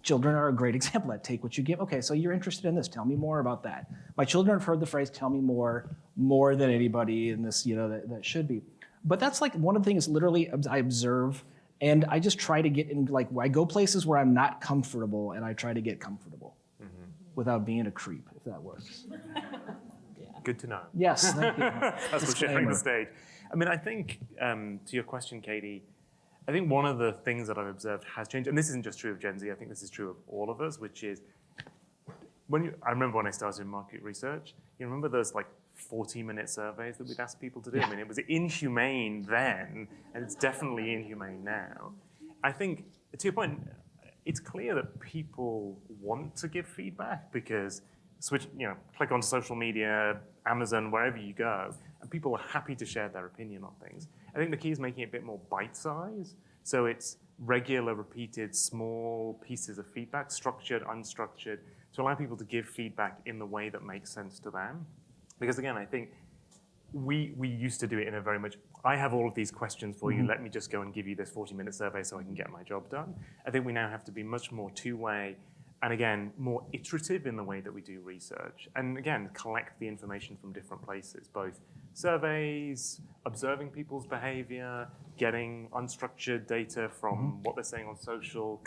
Children are a great example of that. Take what you give. Okay, so you're interested in this. Tell me more about that. My children have heard the phrase, tell me more than anybody in this, that should be. But that's like one of the things literally I observe and I just try to get in, I go places where I'm not comfortable and I try to get comfortable without being a creep, if that works. Good to know. Yes, thank you. That's for sharing the stage. I mean, I think, to your question, Katie, I think one of the things that I've observed has changed, and this isn't just true of Gen Z, I think this is true of all of us, which is, I remember when I started in market research, you remember those 40-minute surveys that we'd ask people to do? Yeah. I mean, it was inhumane then, and it's definitely inhumane now. I think, to your point, it's clear that people want to give feedback because click onto social media, Amazon, wherever you go, and people are happy to share their opinion on things. I think the key is making it a bit more bite-sized. So it's regular, repeated, small pieces of feedback, structured, unstructured, to allow people to give feedback in the way that makes sense to them. Because again, I think we used to do it in a very much, I have all of these questions for you, let me just go and give you this 40-minute survey so I can get my job done. I think we now have to be much more two-way, and again, more iterative in the way that we do research. And again, collect the information from different places, both surveys, observing people's behavior, getting unstructured data from what they're saying on social,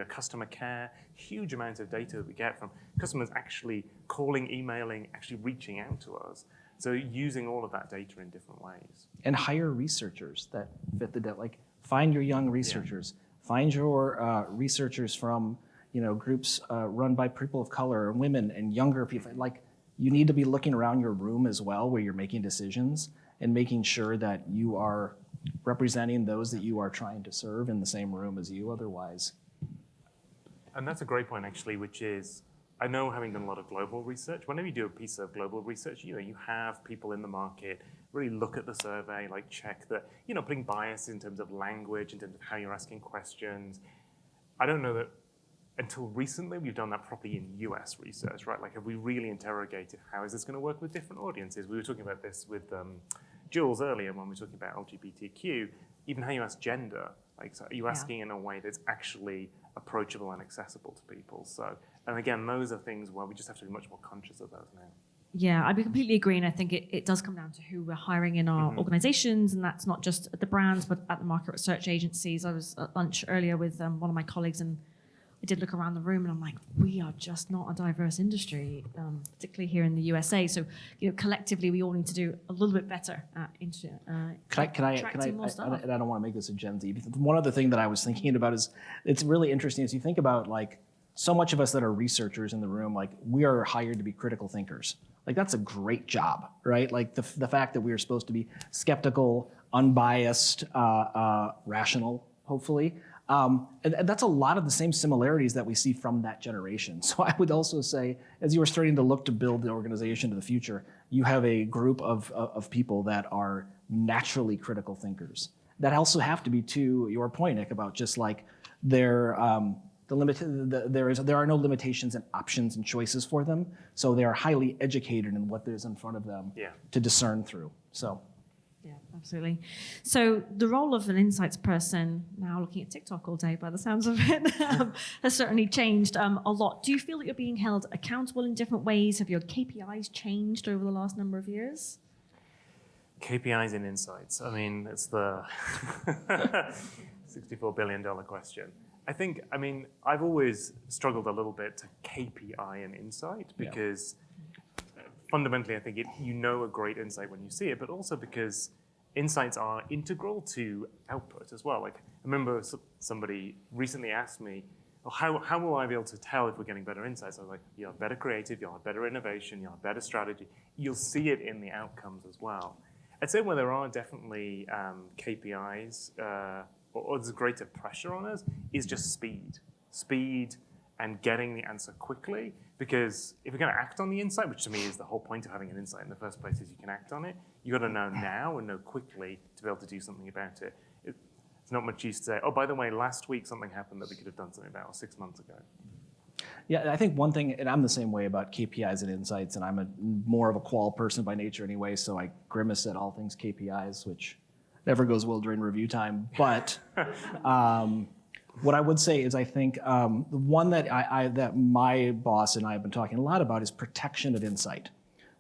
customer care, huge amount of data that we get from customers actually calling, emailing, actually reaching out to us. So using all of that data in different ways. And hire researchers that fit the like find your young researchers, find your researchers from groups run by people of color, women, and younger people. Like you need to be looking around your room as well, where you're making decisions and making sure that you are representing those that you are trying to serve in the same room as you. Otherwise. And that's a great point, actually, which is, I know having done a lot of global research, whenever you do a piece of global research, you have people in the market really look at the survey, like check that, putting bias in terms of language, in terms of how you're asking questions. I don't know that until recently we've done that properly in US research, right? Like, have we really interrogated how is this going to work with different audiences? We were talking about this with Jules earlier when we were talking about LGBTQ, even how you ask gender. Like, so are you asking in a way that's actually approachable and accessible to people? So, and again, those are things where we just have to be much more conscious of those now. Yeah, I completely agree. And I think it does come down to who we're hiring in our organizations. And that's not just at the brands, but at the market research agencies. I was at lunch earlier with one of my colleagues, and I did look around the room, and I'm like, we are just not a diverse industry, particularly here in the USA. So, collectively, we all need to do a little bit better at attracting more staff. And I don't want to make this a Gen Z. One other thing that I was thinking about is, it's really interesting as you think about, like, so much of us that are researchers in the room, like, we are hired to be critical thinkers. Like, that's a great job, right? Like, the fact that we are supposed to be skeptical, unbiased, rational, hopefully. And that's a lot of the same similarities that we see from that generation. So I would also say, as you are starting to look to build the organization to the future, you have a group of people that are naturally critical thinkers. That also have to be, to your point, Nick, about just like there are no limitations and options and choices for them. So they are highly educated in what is in front of them to discern through. So. Yeah, absolutely. So the role of an insights person, now looking at TikTok all day by the sounds of it, has certainly changed a lot. Do you feel that you're being held accountable in different ways? Have your KPIs changed over the last number of years? KPIs and insights. I mean, it's the $64 billion question. I've always struggled a little bit to KPI and insight because fundamentally, I think a great insight when you see it, but also because insights are integral to output as well. Like, I remember somebody recently asked me, how will I be able to tell if we're getting better insights? I was like, you'll have better creative, you'll have better innovation, you'll have better strategy. You'll see it in the outcomes as well. I'd say where there are definitely KPIs or there's greater pressure on us is just speed and getting the answer quickly. Because if you're going to act on the insight, which to me is the whole point of having an insight in the first place, is you can act on it. You got to know now and know quickly to be able to do something about it. It's not much use to say, oh, by the way, last week something happened that we could have done something about, or 6 months ago. Yeah, I think one thing, and I'm the same way about KPIs and insights, and I'm more of a qual person by nature anyway, so I grimace at all things KPIs, which never goes well during review time. But what I would say is, I think the one that that my boss and I have been talking a lot about is protection of insight.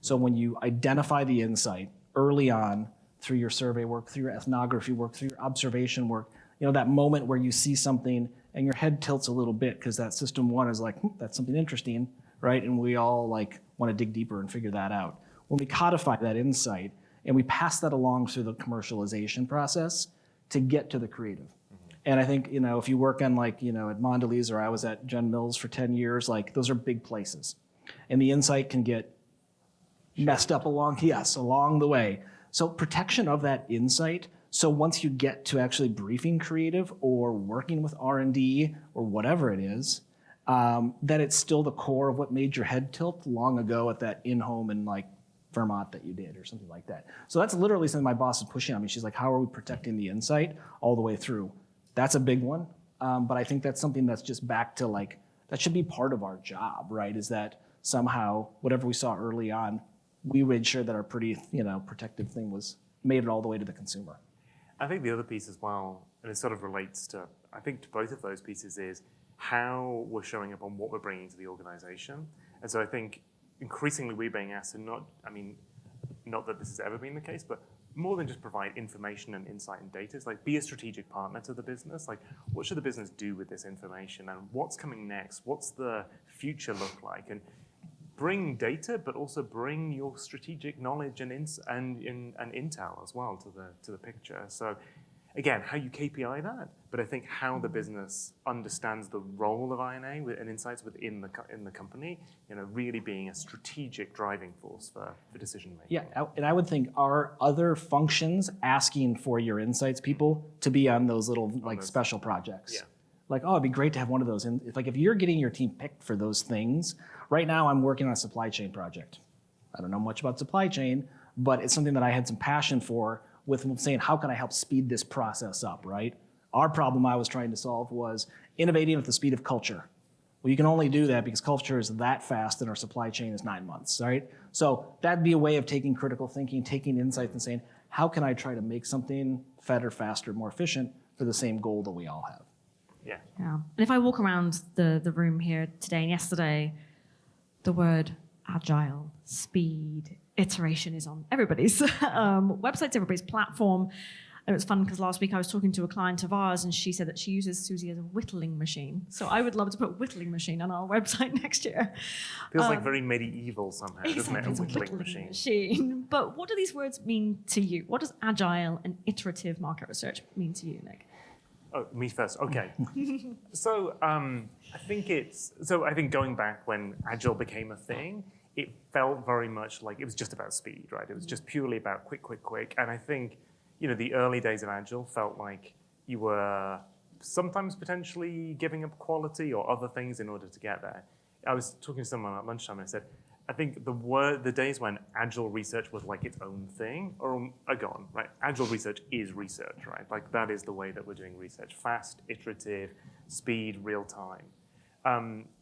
So when you identify the insight early on through your survey work, through your ethnography work, through your observation work, that moment where you see something and your head tilts a little bit because that system one is like, that's something interesting, right? And we all like want to dig deeper and figure that out. When we codify that insight and we pass that along through the commercialization process to get to the creative. And I think, if you work on at Mondelez, or I was at Gen Mills for 10 years, like those are big places. And the insight can get messed up along the way. So protection of that insight. So once you get to actually briefing creative or working with R&D or whatever it is, that it's still the core of what made your head tilt long ago at that in-home in Vermont that you did or something like that. So that's literally something my boss is pushing on me. She's like, how are we protecting the insight all the way through? That's a big one. But I think that's something that's just back to that should be part of our job, right? Is that somehow whatever we saw early on, we made sure that our pretty, protective thing made it all the way to the consumer. I think the other piece as well, and it sort of relates to both of those pieces, is how we're showing up on what we're bringing to the organization. And so I think increasingly we're being asked to not that this has ever been the case, but more than just provide information and insight and data. It's like, be a strategic partner to the business. Like, what should the business do with this information, and what's coming next? What's the future look like? And bring data, but also bring your strategic knowledge and intel as well to the picture. So again, how you KPI that, but I think how the business understands the role of INA and insights within the company, really being a strategic driving force for decision making. Yeah, and I would think are other functions asking for your insights people to be on those little special projects. Yeah. Like, oh, it'd be great to have one of those. And if you're getting your team picked for those things, right now I'm working on a supply chain project. I don't know much about supply chain, but it's something that I had some passion for with saying, how can I help speed this process up, right? Our problem I was trying to solve was innovating at the speed of culture. Well, you can only do that because culture is that fast and our supply chain is 9 months, right? So that'd be a way of taking critical thinking, taking insights and saying, how can I try to make something better, faster, more efficient for the same goal that we all have? Yeah. Yeah. And if I walk around the room here today and yesterday, the word agile, speed, iteration is on everybody's websites, everybody's platform. And it was fun because last week I was talking to a client of ours and she said that she uses Suzy as a whittling machine. So I would love to put whittling machine on our website next year. Feels like very medieval somehow, doesn't it? A whittling machine. But what do these words mean to you? What does agile and iterative market research mean to you, Nick? Oh, me first. Okay. So I think going back when agile became a thing, it felt very much like it was just about speed, right? It was just purely about quick. And I think, the early days of agile felt like you were sometimes potentially giving up quality or other things in order to get there. I was talking to someone at lunchtime and I said, I think the days when agile research was like its own thing are gone, right? Agile research is research, right? Like that is the way that we're doing research: fast, iterative, speed, real time.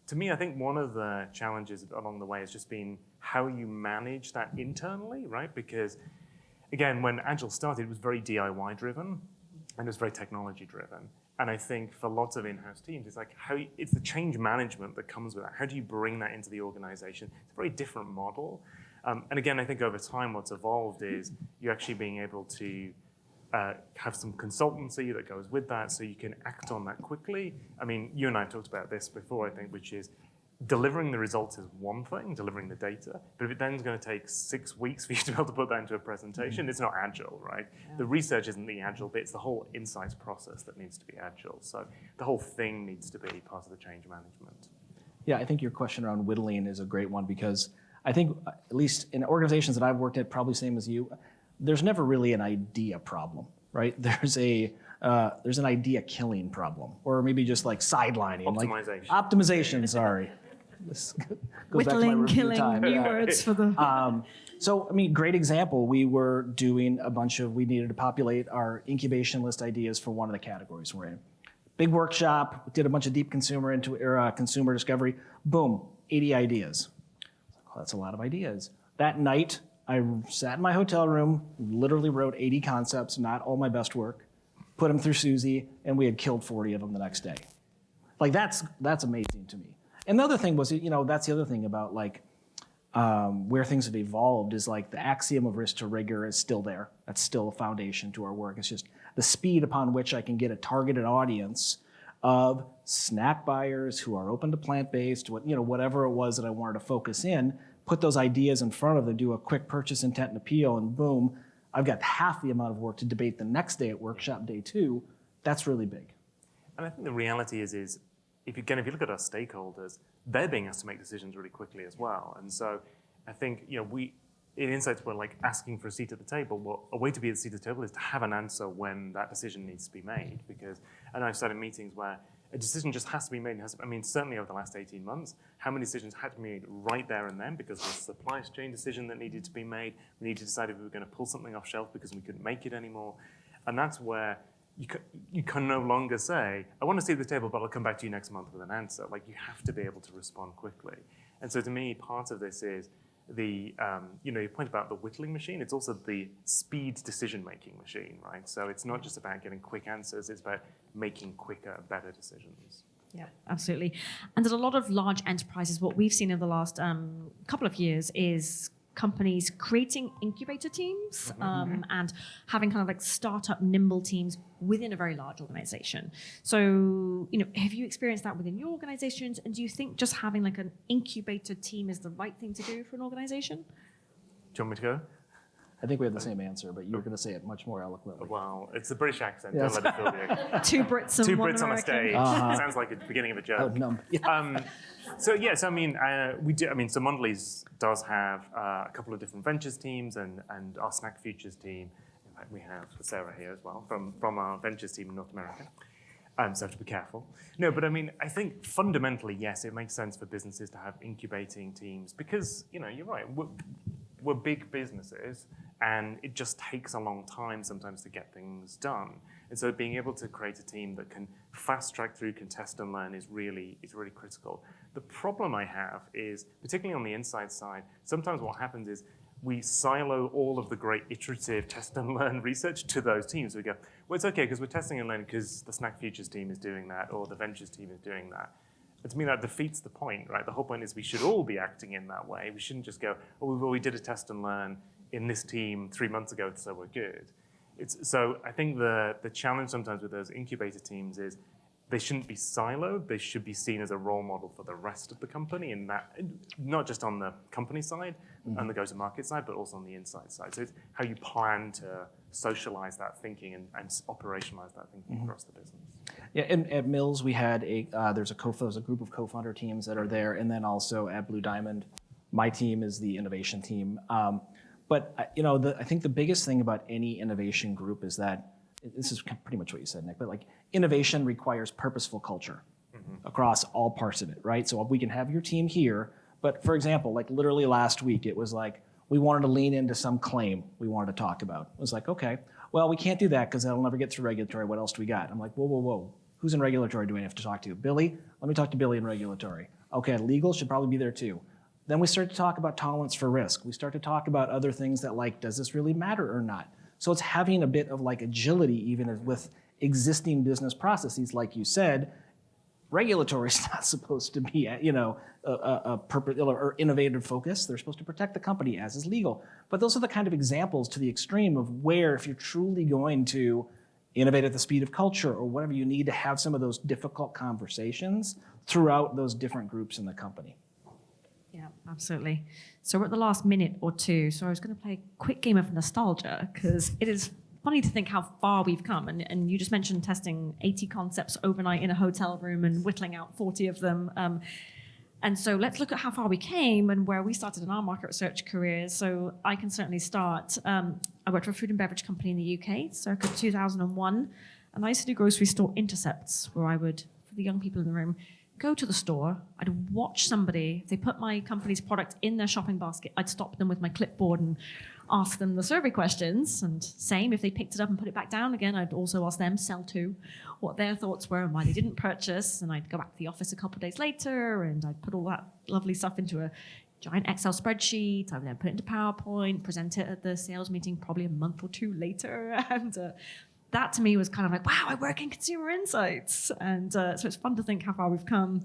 To me, I think one of the challenges along the way has just been how you manage that internally, right? Because again, when agile started, it was very DIY driven and it was very technology driven. And I think for lots of in-house teams, it's like it's the change management that comes with that. How do you bring that into the organization? It's a very different model. And again, I think over time, what's evolved is you actually being able to have some consultancy that goes with that so you can act on that quickly. I mean, you and I have talked about this before, I think, which is delivering the results is one thing, delivering the data, but if it then is going to take 6 weeks for you to be able to put that into a presentation, it's not agile, right? Yeah. The research isn't the agile bit, it's the whole insights process that needs to be agile. So the whole thing needs to be part of the change management. Yeah, I think your question around whittling is a great one because I think, at least in organizations that I've worked at, probably same as you, there's never really an idea problem, right? There's an idea killing problem, or maybe just like sidelining. Optimization. Like optimization, sorry. This goes back to my whittling, review killing, time. new words for the... So, I mean, great example. We were doing we needed to populate our incubation list ideas for one of the categories we're in. Big workshop, did a bunch of deep consumer discovery. Boom, 80 ideas. Oh, that's a lot of ideas. That night, I sat in my hotel room, literally wrote 80 concepts, not all my best work, put them through Suzy, and we had killed 40 of them the next day. Like, that's amazing to me. And the other thing was, that's the other thing about where things have evolved is like the axiom of risk to rigor is still there. That's still a foundation to our work. It's just the speed upon which I can get a targeted audience of snack buyers who are open to plant-based, whatever it was that I wanted to focus in, put those ideas in front of them, do a quick purchase intent and appeal, and boom, I've got half the amount of work to debate the next day at workshop day 2. That's really big. And I think the reality is if you look at our stakeholders, they're being asked to make decisions really quickly as well. And so I think, we, in Insights, we're like asking for a seat at the table. Well, a way to be at the seat at the table is to have an answer when that decision needs to be made. Because I know I've sat in meetings where a decision just has to be made. Certainly over the last 18 months, how many decisions had to be made right there and then because there's a supply chain decision that needed to be made. We needed to decide if we were going to pull something off shelf because we couldn't make it anymore. And that's where you can no longer say, I want to see the table, but I'll come back to you next month with an answer. Like, you have to be able to respond quickly. And so to me, part of this is you point about the whittling machine, it's also the speed decision-making machine, right? So it's not just about getting quick answers, it's about making quicker, better decisions. Yeah, absolutely. And at a lot of large enterprises, what we've seen in the last couple of years is companies creating incubator teams and having kind of like startup nimble teams within a very large organization. So, have you experienced that within your organizations? And do you think just having like an incubator team is the right thing to do for an organization? Do you want me to go? I think we have the same answer, but you were going to say it much more eloquently. Well, it's the British accent. Yes. Don't let it fool you. Two Brits and Two one Brits on a American. stage. Sounds like the beginning of a joke. Oh, no. Yeah. So yes, I mean, we do. I mean, so Mondelez does have a couple of different ventures teams, and our Snack Futures team. In fact, we have Sarah here as well from our ventures team in North America. So I have to be careful. No, but I mean, I think fundamentally, yes, it makes sense for businesses to have incubating teams because you're right. We're big businesses, and it just takes a long time sometimes to get things done. And so being able to create a team that can fast track through, can test and learn is really critical. The problem I have is, particularly on the insight side, sometimes what happens is we silo all of the great iterative test and learn research to those teams. We go, well, it's okay because we're testing and learning because the Snack Futures team is doing that or the Ventures team is doing that. But to me, that defeats the point, right? The whole point is we should all be acting in that way. We shouldn't just go, oh, well, we did a test and learn in this team 3 months ago, so we're good. So I think the challenge sometimes with those incubator teams is they shouldn't be siloed. They should be seen as a role model for the rest of the company, and that not just on the company side and the go-to-market side, but also on the insight side. So it's how you plan to socialize that thinking and operationalize that thinking across the business. Yeah, and at Mills we had there's a group of co-founder teams that are there, and then also at Blue Diamond, my team is the innovation team. But I think the biggest thing about any innovation group is that this is pretty much what you said, Nick. But like innovation requires purposeful culture across all parts of it, right? So we can have your team here, but for example, like literally last week, it was like we wanted to lean into some claim we wanted to talk about. It was like, okay, well, we can't do that because that'll never get through regulatory. What else do we got? I'm like, whoa. Who's in regulatory do I have to talk to? Billy? Let me talk to Billy in regulatory. Okay, legal should probably be there too. Then we start to talk about tolerance for risk. We start to talk about other things that like, does this really matter or not? So it's having a bit of like agility even with existing business processes. Like you said, regulatory is not supposed to be a purpose or innovative focus. They're supposed to protect the company, as is legal. But those are the kind of examples to the extreme of where if you're truly going to innovate at the speed of culture or whatever, you need to have some of those difficult conversations throughout those different groups in the company. Yeah, absolutely. So we're at the last minute or two. So I was going to play a quick game of nostalgia because it is funny to think how far we've come. And you just mentioned testing 80 concepts overnight in a hotel room and whittling out 40 of them. And so let's look at how far we came and where we started in our market research careers. So I can certainly start. I worked for a food and beverage company in the UK circa 2001. And I used to do grocery store intercepts where I would, for the young people in the room, go to the store, I'd watch somebody, if they put my company's product in their shopping basket, I'd stop them with my clipboard and ask them the survey questions. And same, if they picked it up and put it back down again, I'd also ask them, sell to, what their thoughts were and why they didn't purchase. And I'd go back to the office a couple of days later and I'd put all that lovely stuff into a giant Excel spreadsheet. I would then put it into PowerPoint, present it at the sales meeting probably a month or two later. And that to me was kind of like, wow, I work in consumer insights. And so it's fun to think how far we've come.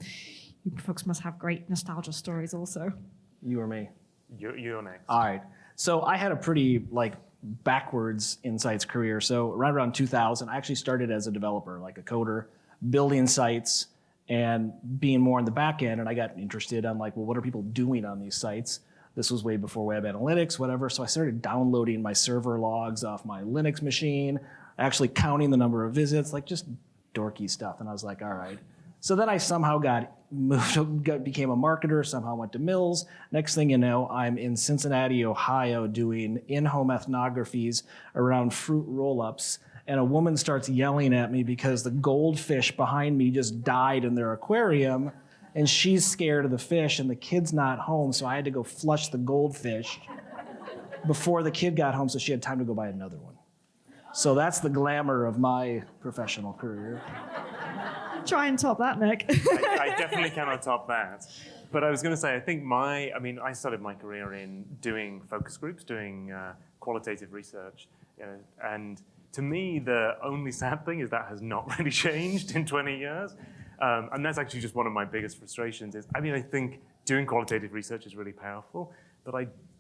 You folks must have great nostalgia stories also. You or me? You're next. All right. So I had a pretty backwards insights career. So right around 2000, I actually started as a developer, like a coder, building sites and being more on the back end. And I got interested on well, what are people doing on these sites? This was way before web analytics, whatever. So I started downloading my server logs off my Linux machine, actually counting the number of visits, just dorky stuff. And I was like, all right. So then I somehow became a marketer, somehow went to Mills. Next thing you know, I'm in Cincinnati, Ohio, doing in-home ethnographies around fruit roll-ups. And a woman starts yelling at me because the goldfish behind me just died in their aquarium. And she's scared of the fish and the kid's not home. So I had to go flush the goldfish before the kid got home so she had time to go buy another one. So that's the glamour of my professional career. Try and top that, Nick. I definitely cannot top that. But I was going to say, I think I started my career in doing focus groups, doing qualitative research. And to me, the only sad thing is that has not really changed in 20 years. And that's actually just one of my biggest frustrations I think doing qualitative research is really powerful, but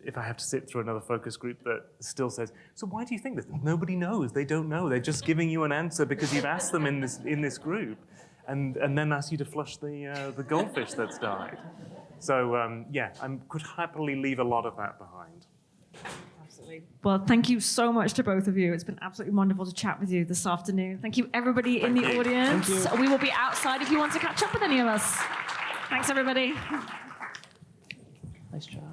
if I have to sit through another focus group that still says, so why do you think this? Nobody knows. They don't know. They're just giving you an answer because you've asked them in this group, and then ask you to flush the goldfish that's died. So I could happily leave a lot of that behind. Absolutely. Well, thank you so much to both of you. It's been absolutely wonderful to chat with you this afternoon. Thank you, everybody in the audience. We will be outside if you want to catch up with any of us. Thanks, everybody. Nice job.